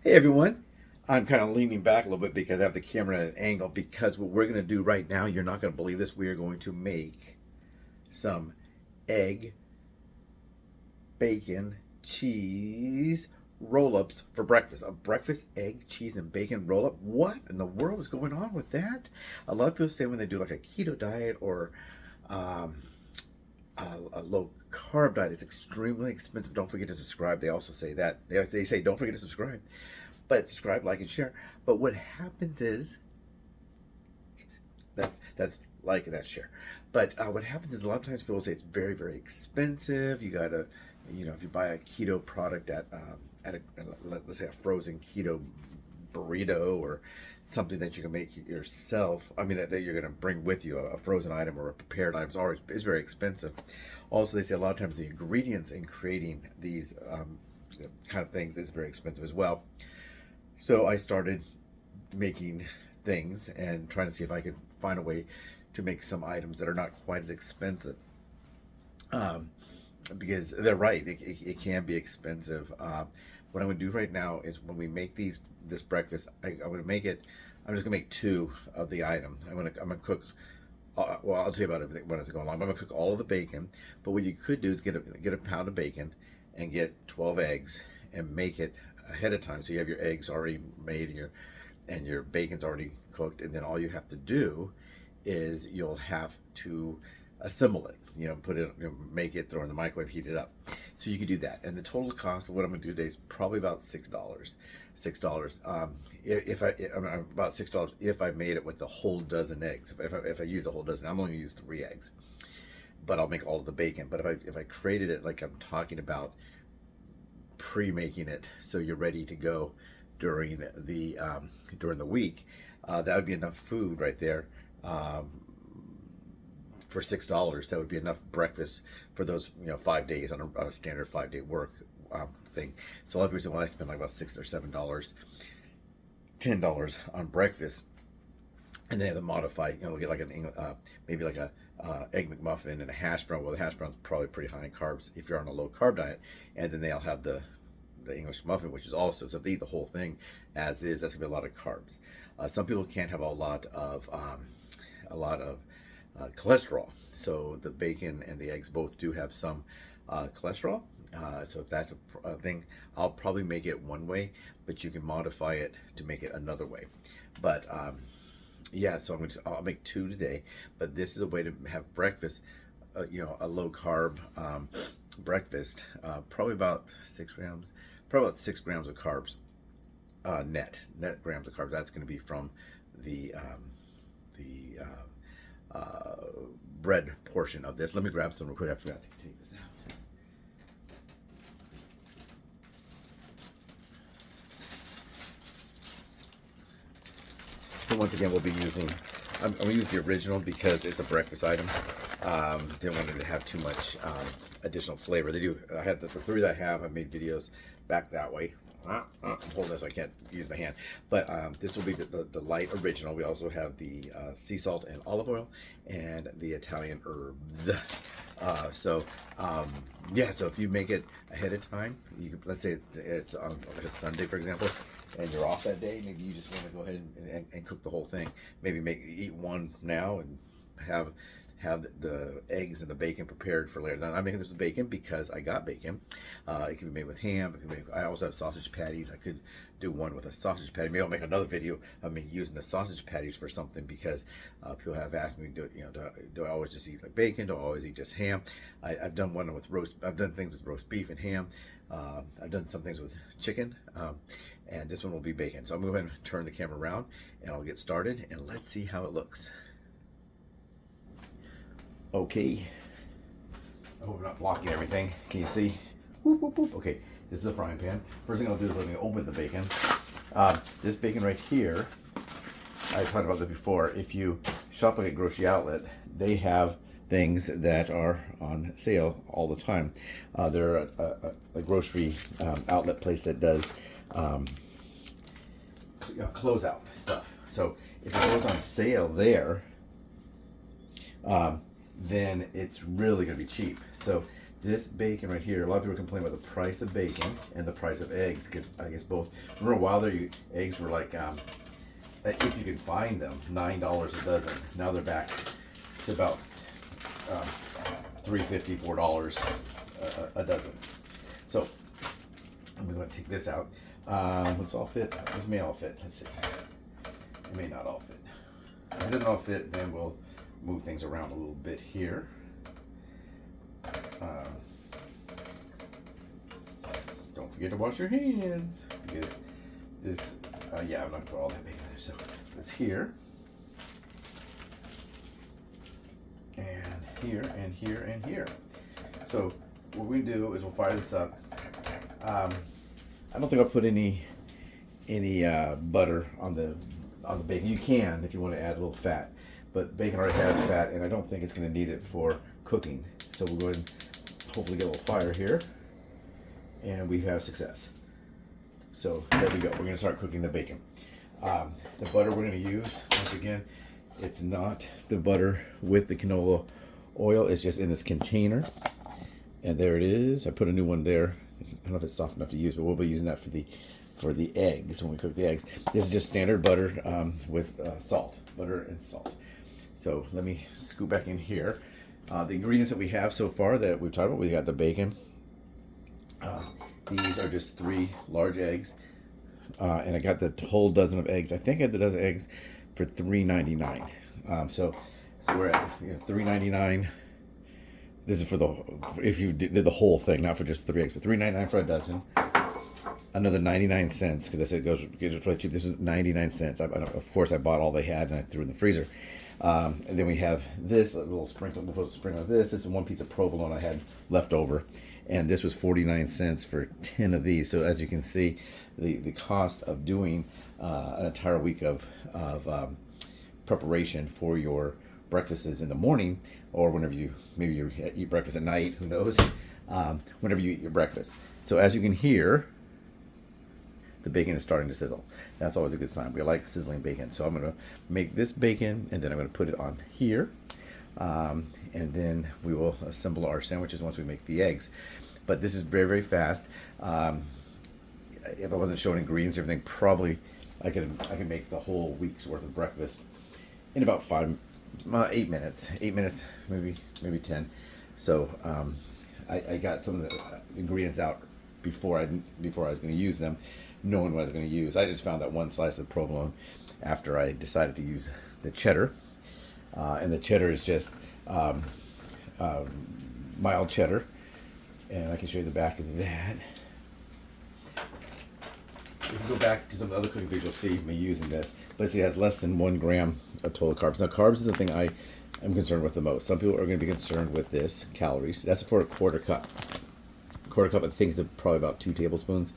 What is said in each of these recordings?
Hey everyone, I'm kind of leaning back a little bit because I have the camera at an angle because what we're going to do right now, you're not going to believe this, we are going to make some egg, bacon, cheese roll-ups for breakfast. A breakfast egg, cheese, and bacon roll-up? What in the world is going on with that? A lot of people say when they do like a keto diet or um, a low carb diet, it's extremely expensive. Don't forget to subscribe. They also say that. They say don't forget to subscribe. But subscribe, like, and share. But what happens is that's like and that's share. But what happens is a lot of times people say it's very very expensive. You gotta, if you buy a keto product at a let's say a frozen keto burrito or something that you can make yourself. I mean that you're gonna bring with you a frozen item or a prepared item is very expensive. Also, they say a lot of times the ingredients in creating these kind of things is very expensive as well. So I started making things and trying to see if I could find a way to make some items that are not quite as expensive. Um, because they're right, it can be expensive. What I'm going to do right now is when we make this breakfast, I'm going to make it. I'm just going to make two of the item. I'm going to cook. Well, I'll tell you about everything when it's going along. I'm going to cook all of the bacon. But what you could do is get a pound of bacon and get 12 eggs and make it ahead of time. So you have your eggs already made and your bacon's already cooked, and then all you have to do is you'll have to assemble it. Put it, make it, throw it in the microwave, heat it up. So you can do that. And the total cost of what I'm going to do today is probably about $6. $6. About $6 if I made it with the whole dozen eggs. If I use the whole dozen, I'm only going to use 3 eggs. But I'll make all of the bacon. But if I created it like I'm talking about, pre-making it so you're ready to go during the week, that would be enough food right there. For $6, that would be enough breakfast for those 5 days on a standard 5-day work thing. So a lot of people say, well, I spend like about $6 or $7, $10 on breakfast, and then they have to modify. Get like maybe like a egg McMuffin and a hash brown. Well, the hash brown's probably pretty high in carbs if you're on a low carb diet, and then they'll have the English muffin, which is also, so if they eat the whole thing as is, that's gonna be a lot of carbs. Some people can't have a lot of cholesterol. So the bacon and the eggs both do have some cholesterol. So if that's a thing, I'll probably make it one way, but you can modify it to make it another way. But yeah, so I'll make 2 today. But this is a way to have breakfast, a low carb breakfast. Probably about 6 grams, probably about 6 grams of carbs, net grams of carbs. That's going to be from the bread portion of this. Let me grab some real quick. I forgot to take this out. So once again, we'll be using, I'm going to use the original because it's a breakfast item. Didn't want it to have too much additional flavor. I had the 3 that I have. I made videos back that way. I'm holding this so I can't use my hand. But this will be the light original. We also have the sea salt and olive oil and the Italian herbs. Yeah, so if you make it ahead of time, you can, let's say it's on like a Sunday, for example, and you're off that day, maybe you just want to go ahead and cook the whole thing. Maybe eat one now and have the eggs and the bacon prepared for later. Now, I'm making this with bacon because I got bacon. It can be made with ham. I also have sausage patties. I could do one with a sausage patty. Maybe I'll make another video of me using the sausage patties for something because people have asked me, do I always just eat like bacon? Do I always eat just ham? I've done one with roast. I've done things with roast beef and ham. I've done some things with chicken. And this one will be bacon. So I'm going to go ahead and turn the camera around and I'll get started and let's see how it looks. Okay. I hope I'm not blocking everything. Can you see? Whoop, whoop, whoop. Okay, this is a frying pan. First thing I'll do is let me open the bacon. This bacon right here, I talked about this before. If you shop like a grocery outlet, they have things that are on sale all the time. They're a grocery outlet place that does closeout stuff. So if it goes on sale there, then it's really going to be cheap. So this bacon right here, a lot of people complain about the price of bacon and the price of eggs, because I guess both. Remember a while there, eggs were like, if you could find them, $9 a dozen. Now they're back to about $3.50, $4 a dozen. So I'm going to take this out. Let's all fit. This may all fit. Let's see. It may not all fit. If it doesn't all fit, then we'll move things around a little bit here. Don't forget to wash your hands, because this, yeah, I'm not going to put all that bacon in there. So it's here, and here, and here, and here. So what we do is we'll fire this up. I don't think I'll put any butter on the bacon. You can if you want to add a little fat, but bacon already has fat, and I don't think it's going to need it for cooking. So we'll go ahead and hopefully get a little fire here, and we have success. So there we go. We're going to start cooking the bacon. The butter we're going to use, once again, it's not the butter with the canola oil. It's just in this container, and there it is. I put a new one there. I don't know if it's soft enough to use, but we'll be using that for the eggs when we cook the eggs. This is just standard butter with salt, butter and salt. So let me scoop back in here. The ingredients that we have so far that we've talked about, we got the bacon. These are just 3 large eggs, and I got the whole dozen of eggs. I think I had the dozen eggs for $3.99. So we're at $3.99. This is for if you did the whole thing, not for just 3 eggs, but $3.99 for a dozen. Another 99 cents, because I said it goes really cheap. This is 99 cents. Of course, I bought all they had and I threw it in the freezer. And then we have this, a little sprinkle. We'll put a sprinkle of this. This is 1 piece of provolone I had left over, and this was 49 cents for 10 of these. So as you can see, the cost of doing an entire week of preparation for your breakfasts in the morning, or whenever you eat breakfast at night, who knows, whenever you eat your breakfast. So as you can hear, the bacon is starting to sizzle. That's always a good sign. We like sizzling bacon. So I'm going to make this bacon, and then I'm going to put it on here. And then we will assemble our sandwiches once we make the eggs. But this is very, very fast. If I wasn't showing ingredients, everything, probably I could make the whole week's worth of breakfast in about 8 minutes. 8 minutes, maybe 10. So I got some of the ingredients out before I was going to use them, knowing what I was going to use. I just found that 1 slice of provolone after I decided to use the cheddar. And the cheddar is just mild cheddar. And I can show you the back of that. If you go back to some of the other cooking videos, you'll see me using this. But see, it has less than 1 gram of total carbs. Now, carbs is the thing I am concerned with the most. Some people are going to be concerned with this, calories. That's for a quarter cup. Quarter cup, I think, is probably about 2 tablespoons,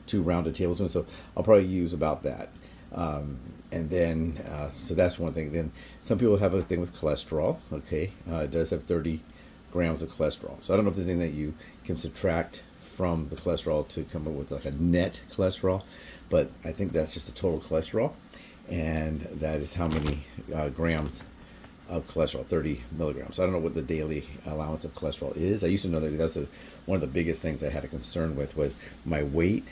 2 rounded tablespoons. So I'll probably use about that. And then, so that's one thing. Then some people have a thing with cholesterol. Okay, it does have 30 grams of cholesterol. So I don't know if there's anything that you can subtract from the cholesterol to come up with like a net cholesterol, but I think that's just the total cholesterol, and that is how many grams of cholesterol, 30 milligrams. So I don't know what the daily allowance of cholesterol is. I used to know that that's one of the biggest things I had a concern with was my weight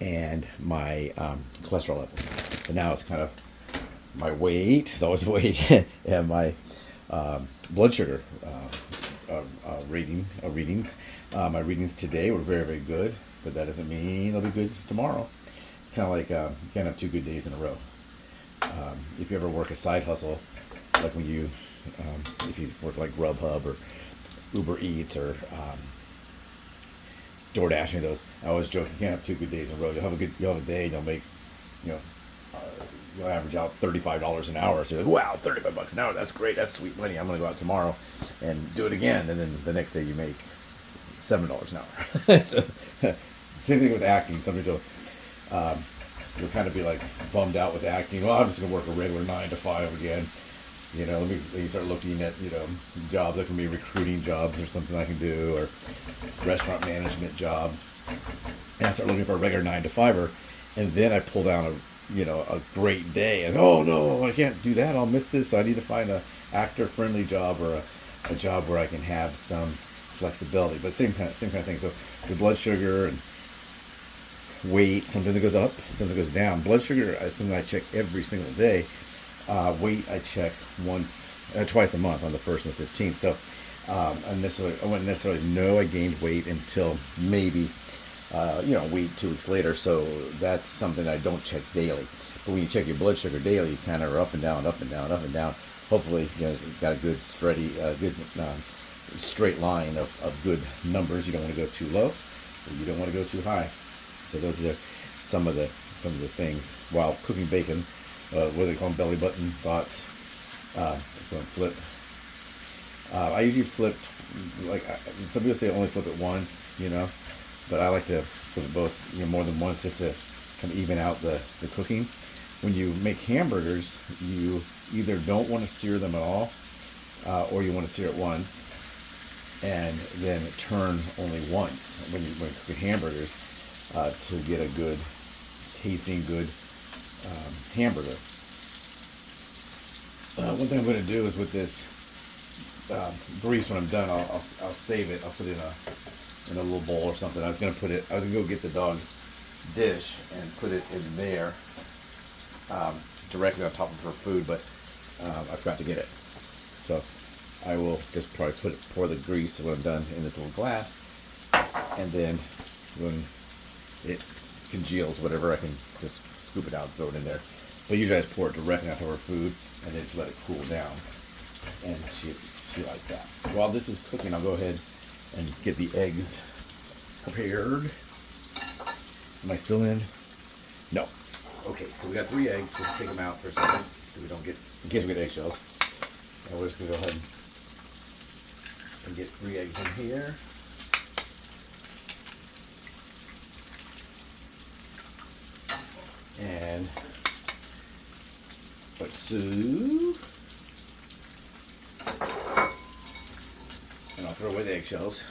and my cholesterol levels. But now it's kind of my weight is always weight and my blood sugar readings. My readings today were very, very good, but that doesn't mean they'll be good tomorrow. It's kind of like you can't have 2 good days in a row. If you ever work a side hustle, like when you, if you work like Grubhub or Uber Eats or DoorDash, any of those, I always joke, you can't have 2 good days in a row. You'll have a day, you'll make, you'll average out $35 an hour. So you're like, wow, $35 an hour, that's great, that's sweet money. I'm going to go out tomorrow and do it again. And then the next day you make $7 an hour. So, same thing with acting. Some people you'll kind of be like bummed out with acting. Well, I'm just going to work a regular 9 to 5 again. You start looking at, jobs that can be recruiting jobs or something I can do, or restaurant management jobs. And I start looking for a regular 9 to 5er, and then I pull down a great day, and oh no, I can't do that. I'll miss this. So I need to find a actor-friendly job or a job where I can have some flexibility, but same kind of thing. So your blood sugar and weight, sometimes it goes up, sometimes it goes down. Blood sugar is something I check every single day. Weight I check twice a month, on the 1st and the 15th. So I wouldn't necessarily know I gained weight until maybe a week, 2 weeks later. So that's something I don't check daily. But when you check your blood sugar daily, you kind of are up and down, up and down, up and down. Hopefully, you've got a good straight line of good numbers. You don't want to go too low, or you don't want to go too high. So those are some of the things. While cooking bacon, what do they call them, belly button thoughts? Just going to flip. I usually flip, like some people say only flip it once, but I like to flip it both, more than once, just to kind of even out the cooking. When you make hamburgers, you either don't want to sear them at all, or you want to sear it once, and then turn only once when you're cooking hamburgers, to get a good tasting, good hamburger. One thing I'm going to do is with this grease, when I'm done, I'll save it. I'll put it in a little bowl or something. I was going to go get the dog's dish and put it in there, directly on top of her food, but I forgot to get it. So I will just probably pour the grease when I'm done in this little glass, and then when it congeals, whatever, I can just scoop it out and throw it in there. But usually I just pour it directly onto her food and then just let it cool down, and she likes that. While this is cooking, I'll go ahead and get the eggs prepared. Am I still in? No. Okay, so we got 3 eggs. We'll take them out for a second so we don't get, in case we get eggshells. And we're just going to go ahead and get 3 eggs in here. And let's see. And I'll throw away the eggshells.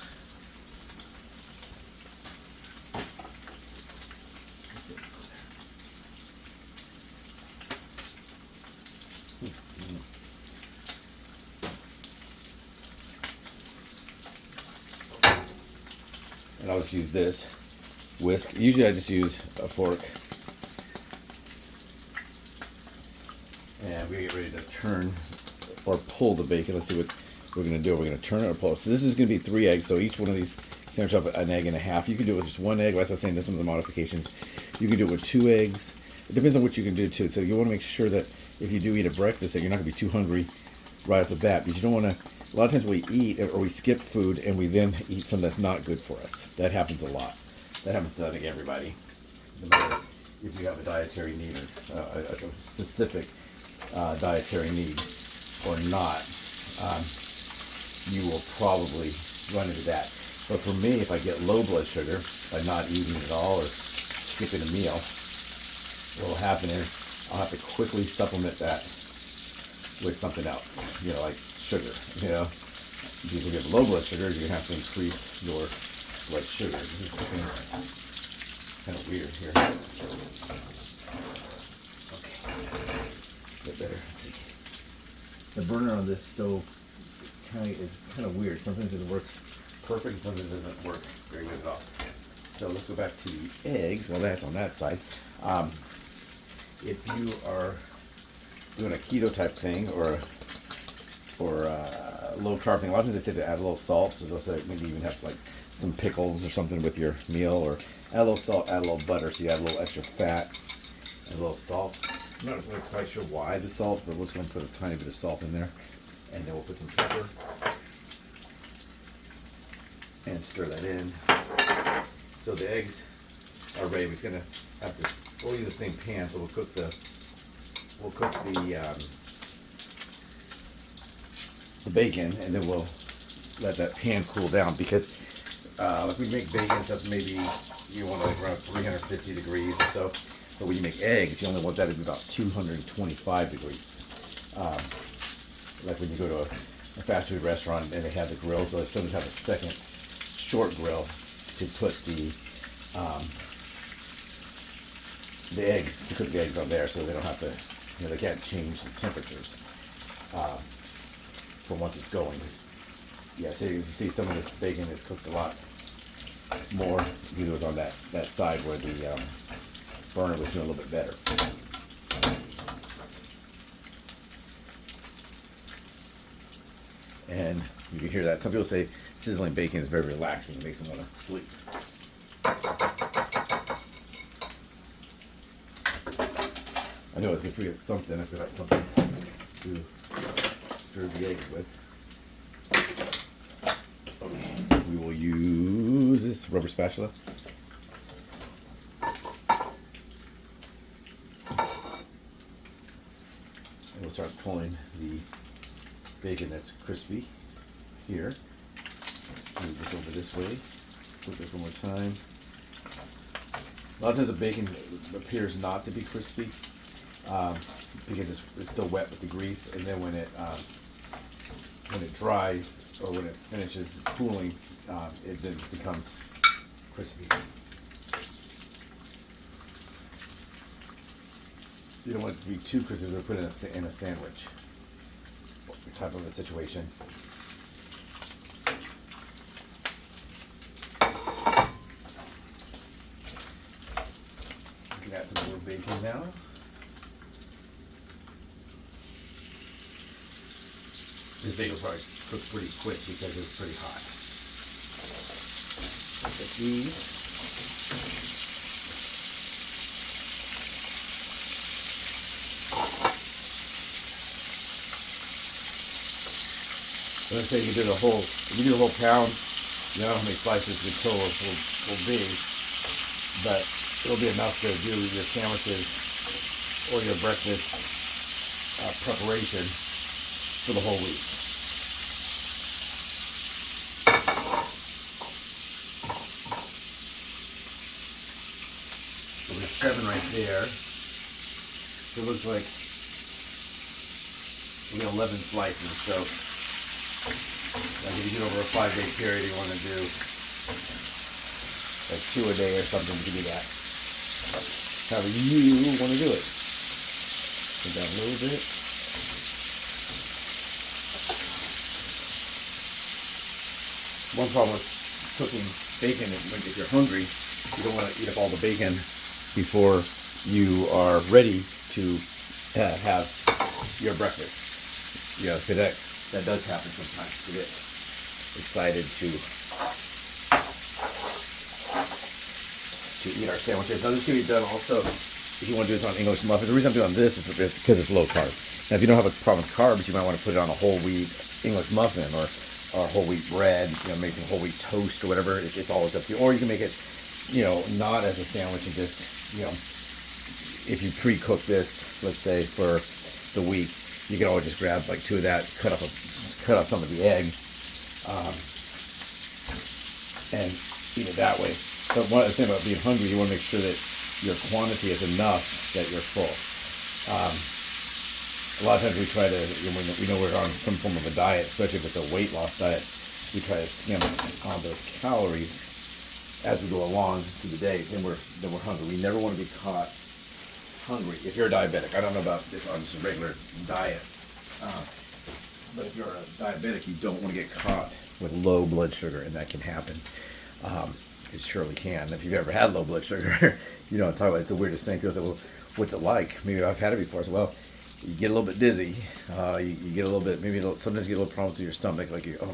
And I'll just use this whisk. Usually I just use a fork. And we get ready to turn or pull the bacon. Let's see what we're going to do. We're going to turn it or pull it. So this is going to be 3 eggs. So each one of these sandwich up an egg and a half. You can do it with just 1 egg. That's what I was saying. This one of the modifications. You can do it with 2 eggs. It depends on what you can do too. So you want to make sure that if you do eat a breakfast, that you're not going to be too hungry right off the bat. Because you don't want to. A lot of times we eat or we skip food and we then eat something that's not good for us. That happens a lot. That happens to, I think, everybody. No matter if you have a dietary need or a specific dietary need or not, you will probably run into that. But for me, if I get low blood sugar by not eating at all or skipping a meal, what will happen is I'll have to quickly supplement that with something else, like sugar, Because if you have low blood sugar, you have to increase your blood sugar. This is kind of weird here. Okay, a bit better. Let's see. The burner on this stove is kind of weird. Sometimes it works perfect, sometimes it doesn't work very good at all. So let's go back to the eggs. Well, that's on that side. If you are doing a keto type thing or low carb thing, a lot of times they say to add a little salt. So they'll say maybe even have like some pickles or something with your meal, or add a little salt, add a little butter, so you add a little extra fat and a little salt. I'm not really quite sure why the salt, but we're just going to put a tiny bit of salt in there, and then we'll put some pepper and stir that in. So the eggs are ready. We're just going to have to. We'll use the same pan, so we'll cook the bacon, and then we'll let that pan cool down, because if we make bacon and stuff, maybe you want like around 350 degrees or so. But when you make eggs, you only want that to be about 225 degrees. Like when you go to a fast food restaurant and they have the grill, so they sometimes have a second short grill to put the eggs, to cook the eggs on there, so they don't have to, they can't change the temperatures for once it's going. yeah, so you can see some of this bacon is cooked a lot more. It was on that side where the burner was doing a little bit better. And you can hear that. Some people say sizzling bacon is very relaxing. It makes them want to sleep. I know I was going to forget something. I forgot something to stir the egg with. Okay. We will use this rubber spatula. And we'll start pulling the bacon that's crispy here. Move this over this way. Put this one more time. A lot of times the bacon appears not to be crispy because it's still wet with the grease, and then when it dries or when it finishes cooling, it then becomes crispy. You don't want it to be too crispy. We're putting it in a sandwich type of a situation. You can add some more bacon now. This bacon will probably cook pretty quick because it's pretty hot. Look at these. Let's say you did a whole, if you do a whole pound, you know how many slices the total will be, but it'll be enough to do your sandwiches or your breakfast preparation for the whole week. So there's 7 right there. So it looks like we got 11 slices. So like if you do over a 5-day period, you want to do like 2 a day or something. You can do that. However you want to do it. Put that a little bit. One problem with cooking bacon is if you're hungry, you don't want to eat up all the bacon before you are ready to have your breakfast. Yeah, that does happen sometimes. You get excited to eat our sandwiches. Now this can be done also if you want to do this on English muffins. The reason I'm doing this is because it's low carb. Now if you don't have a problem with carbs, you might want to put it on a whole wheat English muffin or whole wheat bread, making whole wheat toast or whatever. It's always up to you. Or you can make it, not as a sandwich and just, if you pre-cook this, let's say for the week, you can always just grab like 2 of that, cut off some of the egg, and eat it that way. But one of the things about being hungry, you want to make sure that your quantity is enough that you're full. A lot of times we try to, we know we're on some form of a diet, especially if it's a weight loss diet, we try to skim on those calories as we go along through the day, then we're hungry. We never want to be caught hungry. If you're a diabetic, I don't know about if on just a regular diet, but if you're a diabetic, you don't want to get caught with low blood sugar, and that can happen. It surely can. If you've ever had low blood sugar, talk about it's the weirdest thing. People say, well, what's it like? Maybe I've had it before. So, well, you get a little bit dizzy. You get a little bit, sometimes you get a little problems with your stomach, like got a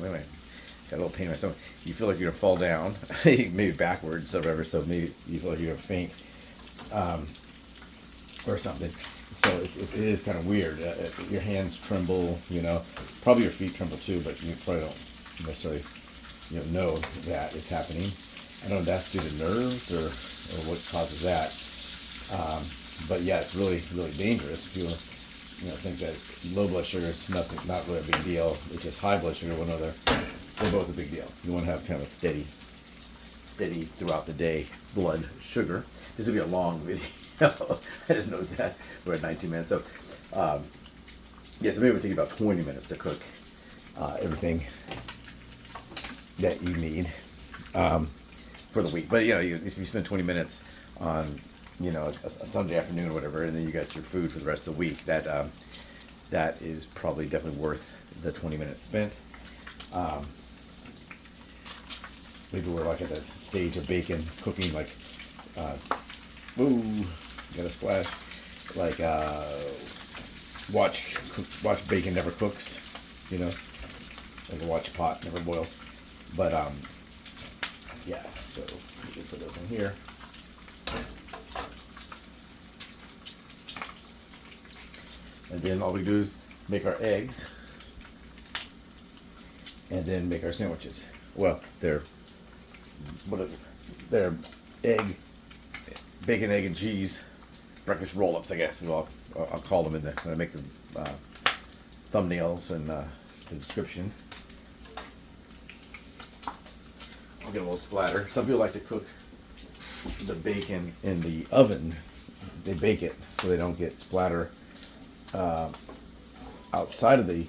little pain in my stomach. You feel like you're gonna fall down, maybe backwards or whatever. So maybe you feel like you're gonna faint, or something. So it is kind of weird. Your hands tremble, probably your feet tremble too, but you probably don't necessarily, know that is happening. I don't know if that's due to nerves or what causes that. But yeah, it's really, really dangerous. People, think that low blood sugar is not really a big deal. It's just high blood sugar. They're both a big deal. You want to have kind of a steady throughout the day blood sugar. This will be a long video. I just noticed that we're at 19 minutes. So, so maybe it'll take about 20 minutes to cook everything that you need for the week. But if you spend 20 minutes on a Sunday afternoon or whatever, and then you got your food for the rest of the week, that is probably definitely worth the 20 minutes spent. maybe we're like at the stage of bacon cooking, like, ooh, got a splash, like, watch bacon never cooks, you know, like a watch pot never boils. But yeah, so we can put those in here. And then all we do is make our eggs and then make our sandwiches. Well, they're egg, bacon, egg, and cheese breakfast roll-ups, I guess. Well, I'll call them when I make the thumbnails and the description. I'll get a little splatter. Some people like to cook the bacon in the oven. They bake it so they don't get splatter outside of the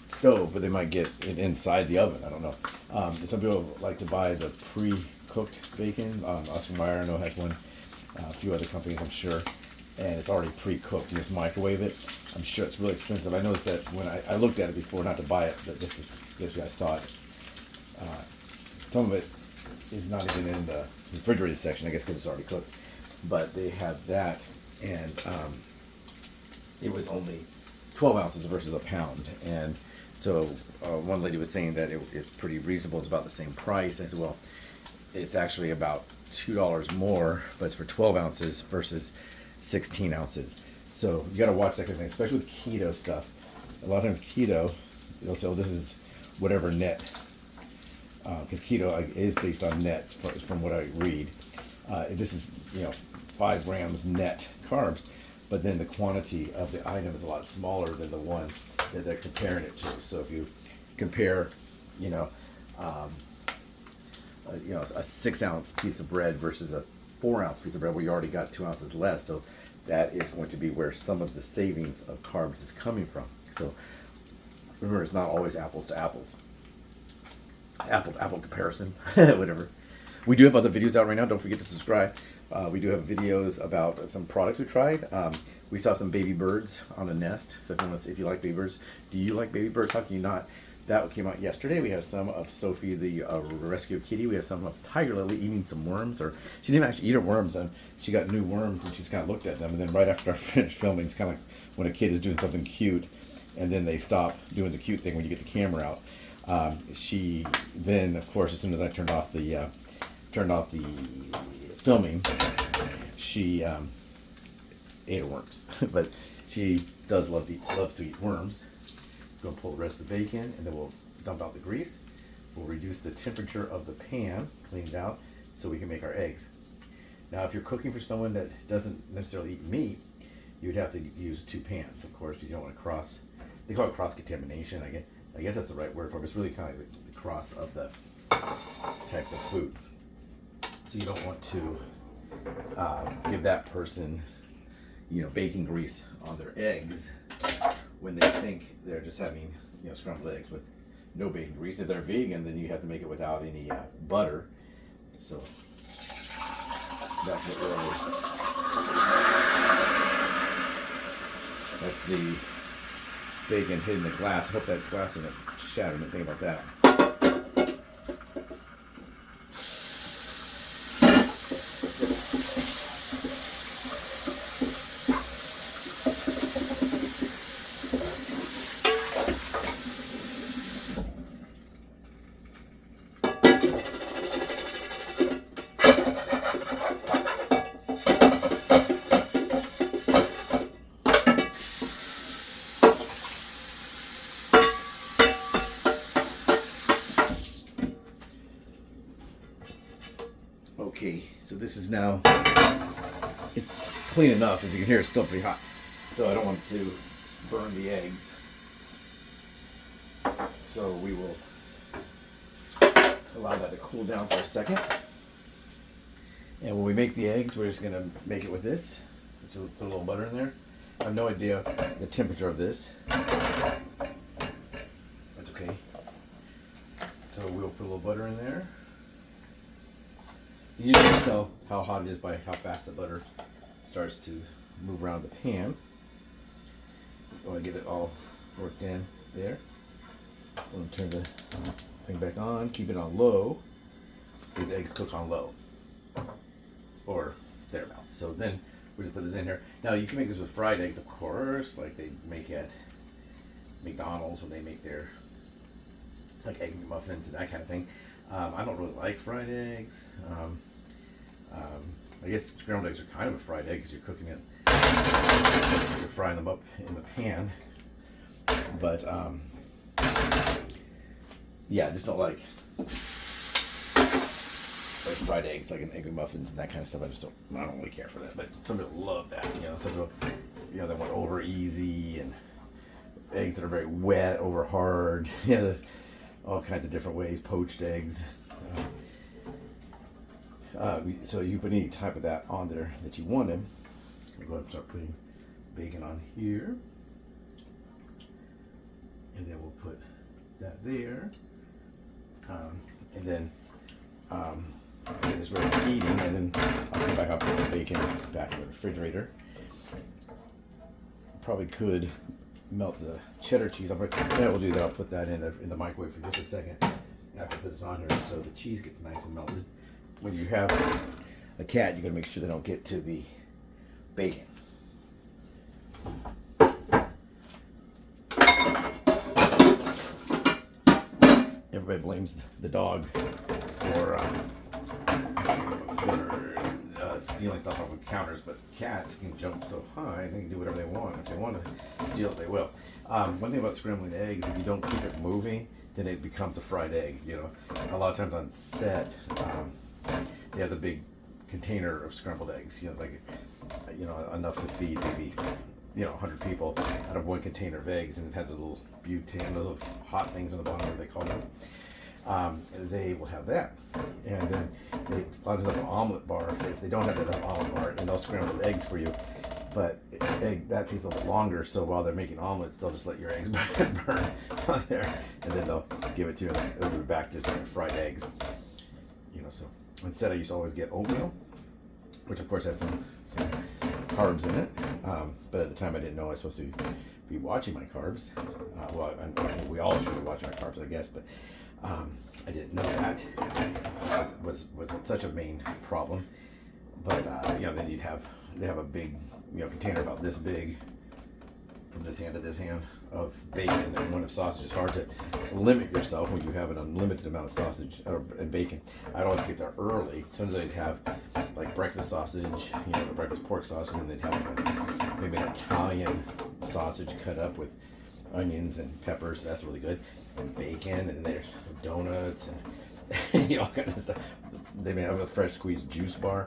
stove, but they might get it inside the oven. I don't know. Some people like to buy the pre-cooked bacon. Oscar Mayer, I know, has one. A few other companies, I'm sure, and it's already pre-cooked. You just microwave it. I'm sure it's really expensive. I noticed that when I looked at it before, not to buy it, but this I saw it. Some of it is not even in the refrigerated section, I guess, because it's already cooked. But they have that, and it was only 12 ounces versus a pound. And so one lady was saying that it's pretty reasonable. It's about the same price. I said, well, it's actually about $2 more, but it's for 12 ounces versus 16 ounces. So you got to watch that kind of thing, especially with keto stuff. A lot of times keto, they'll say, oh, this is whatever net, because keto is based on net, from what I read. This is, 5 grams net carbs, but then the quantity of the item is a lot smaller than the one that they're comparing it to. So if you compare, a 6-ounce piece of bread versus a 4-ounce piece of bread, where you already got 2 ounces less, so that is going to be where some of the savings of carbs is coming from. So remember, it's not always apples to apples. Apple to apple comparison, whatever. We do have other videos out right now. Don't forget to subscribe. We do have videos about some products we tried. We saw some baby birds on a nest. So if you like baby birds, do you like baby birds? How can you not? That came out yesterday. We have some of Sophie, the rescue kitty. We have some of Tiger Lily eating some worms, or she didn't actually eat her worms. And she got new worms, and she's kind of looked at them. And then right after I finished filming, it's kind of like when a kid is doing something cute, and then they stop doing the cute thing when you get the camera out. She then, of course, as soon as I turned off the filming, she ate her worms. But she does loves to eat worms. We're going to pull the rest of the bacon, and then we'll dump out the grease. We'll reduce the temperature of the pan, clean it out, so we can make our eggs. Now, if you're cooking for someone that doesn't necessarily eat meat, you'd have to use 2 pans, of course, because you don't want to they call it cross-contamination. I guess that's the right word for it, but it's really kind of the cross of the types of food. So you don't want to give that person, bacon grease on their eggs when they think they're just having, scrambled eggs with no bacon grease. If they're vegan, then you have to make it without any butter. So that's the bacon hitting the glass. I hope that glass isn't shattered. Think about that. Okay, so this is now, it's clean enough. As you can hear, it's still pretty hot. So I don't want to burn the eggs. So we will allow that to cool down for a second. And when we make the eggs, we're just going to make it with this. Just put a little butter in there. I have no idea the temperature of this. That's okay. So we'll put a little butter in there. You can tell how hot it is by how fast the butter starts to move around the pan. I want to get it all worked in there. We'll turn the thing back on, keep it on low. The eggs cook on low, or thereabouts. So then we just put this in here. Now you can make this with fried eggs, of course, like they make at McDonald's when they make their like egg muffins and that kind of thing. I don't really like fried eggs. I guess scrambled eggs are kind of a fried egg because you're cooking it, you're frying them up in the pan. But yeah, I just don't like fried eggs, like in egg muffins and that kind of stuff. I don't really care for that. But some people love that, you know. Some people, you know, they want over easy and eggs that are very wet, over hard. Yeah, all kinds of different ways. Poached eggs. So you put any type of that on there that you wanted. We'll go ahead and start putting bacon on here, and then we'll put that there, and then get this ready for eating, and then I'll come back up and put the bacon back in the refrigerator. Probably could melt the cheddar cheese. We'll do that. I'll put that in the microwave for just a second after I put this on here, so the cheese gets nice and melted. When you have a cat, you gotta make sure they don't get to the bacon. Everybody blames the dog for stealing stuff off of counters, but cats can jump so high they can do whatever they want. If they want to steal it, they will. One thing about scrambling eggs, if you don't keep it moving, then it becomes a fried egg. You know, a lot of times on set, they have the big container of scrambled eggs. You know, it's like, you know, enough to feed maybe, you know, 100 people out of one container of eggs, and it has a little butane, those little hot things on the bottom, whatever they call those. They will have that, and then a lot of times like an omelet bar. If they don't have that omelet bar, and they'll scramble eggs for you, but that takes a little bit longer. So while they're making omelets, they'll just let your eggs burn on there, and then they'll give it to you, and it'll be back just like fried eggs. You know, so instead I used to always get oatmeal, which of course has some carbs in it, but at the time I didn't know I was supposed to be watching my carbs. Well, we all should be watching our carbs, I guess, but I didn't know that was such a main problem. But you know, then they have a big, you know, container about this big, from this hand to this hand, of bacon and one of sausage. It's hard to limit yourself when you have an unlimited amount of sausage and bacon. I'd always get there early. Sometimes they'd have like breakfast sausage, you know, the breakfast pork sausage, and they'd have maybe an Italian sausage cut up with onions and peppers. That's really good. And bacon, and there's donuts and you know, all kinds of stuff. They may have a fresh squeezed juice bar.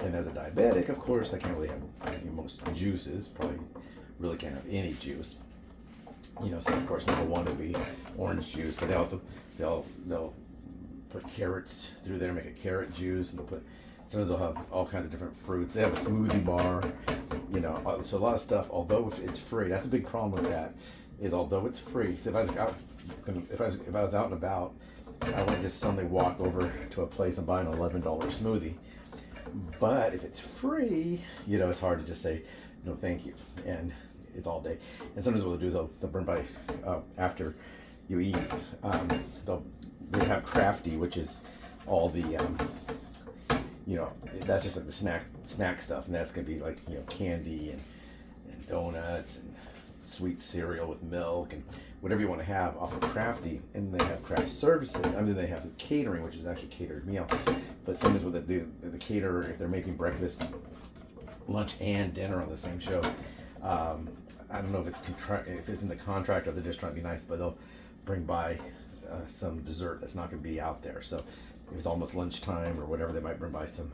And as a diabetic, of course, I can't really have most juices. Probably really can't have any juice. You know, so of course number one would be orange juice, but they'll put carrots through there, make a carrot juice, and sometimes they'll have all kinds of different fruits. They have a smoothie bar, you know, so a lot of stuff. Although if it's free, that's a big problem with that. Is although it's free, so if I was out and about, I wouldn't just suddenly walk over to a place and buy an $11 smoothie. But if it's free, you know, it's hard to just say no, thank you, and it's all day. And sometimes what they'll do is they'll burn by after you eat. They have Crafty, which is all the you know, that's just like the snack stuff, and that's gonna be like, you know, candy and donuts and sweet cereal with milk and whatever you want to have off of Crafty. And they have craft services. I mean, they have the catering, which is actually catered meal. But sometimes what they do, the caterer, if they're making breakfast, lunch, and dinner on the same show, I don't know if it's in the contract or they're just trying to be nice, but they'll bring by some dessert that's not going to be out there. So if it's almost lunchtime or whatever, they might bring by some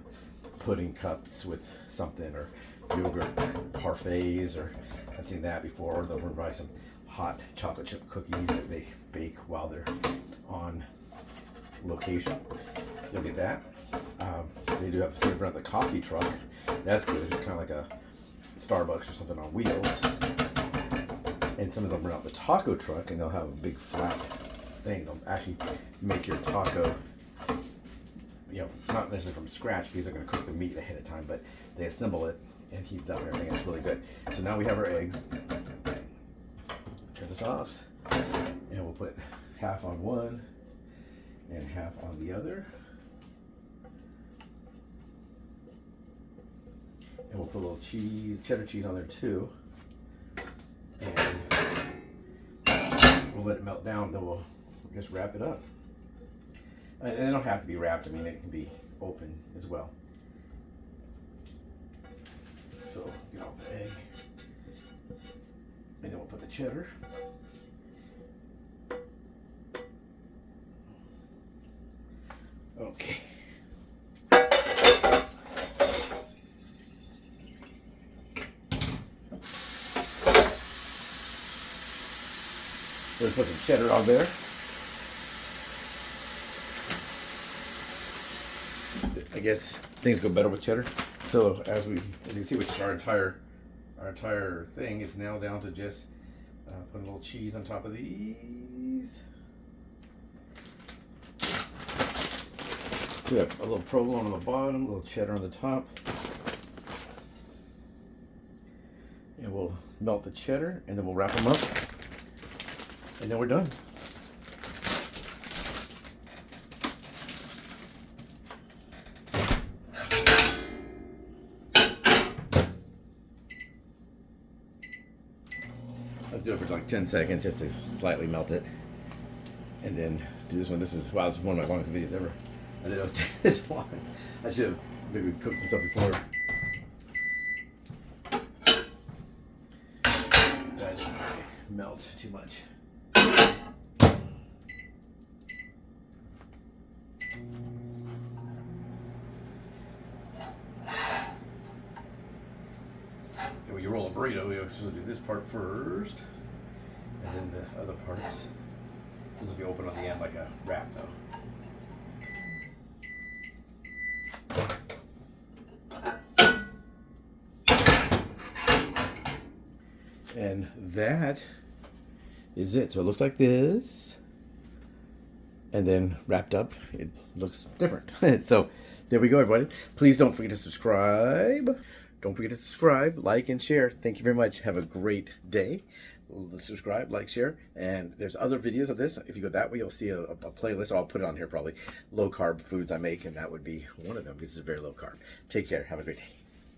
pudding cups with something, or yogurt parfaits, or I've seen that before. Or they'll bring by some hot chocolate chip cookies that they bake while they're on location. You'll get that. They do have to bring out the coffee truck. That's good. It's kind of like a Starbucks or something on wheels. And sometimes they'll bring out the taco truck, and they'll have a big flat thing. They'll actually make your taco, you know, not necessarily from scratch, because they're going to cook the meat ahead of time, but they assemble it and heat it up and everything. It's really good. So now we have our eggs. Turn this off, and we'll put half on one and half on the other. And we'll put a little cheese, cheddar cheese on there too. And we'll let it melt down, then we'll just wrap it up. And it don't have to be wrapped, I mean, it can be open as well. So, get off the egg. And then we'll put the cheddar. Okay. Let's put some cheddar on there. I guess things go better with cheddar. So as you can see, with our entire thing is now down to just put a little cheese on top of these. So we have a little provolone on the bottom, a little cheddar on the top. And we'll melt the cheddar and then we'll wrap them up. And then we're done. Let's do it for like 10 seconds just to slightly melt it. And then do this one. This is, wow, this is one of my longest videos ever. I didn't know it was this long. I should have maybe cooked some stuff before. That didn't melt too much. When you roll a burrito, you're supposed to do this part first, and then the other parts. This will be open on the end like a wrap, though. And that is it. So it looks like this, and then wrapped up, it looks different. So there we go, everybody. Please don't forget to subscribe. Don't forget to subscribe, like, and share. Thank you very much. Have a great day. Subscribe, like, share. And there's other videos of this. If you go that way, you'll see a playlist. I'll put it on here probably. Low carb foods I make, and that would be one of them because it's very low carb. Take care. Have a great day.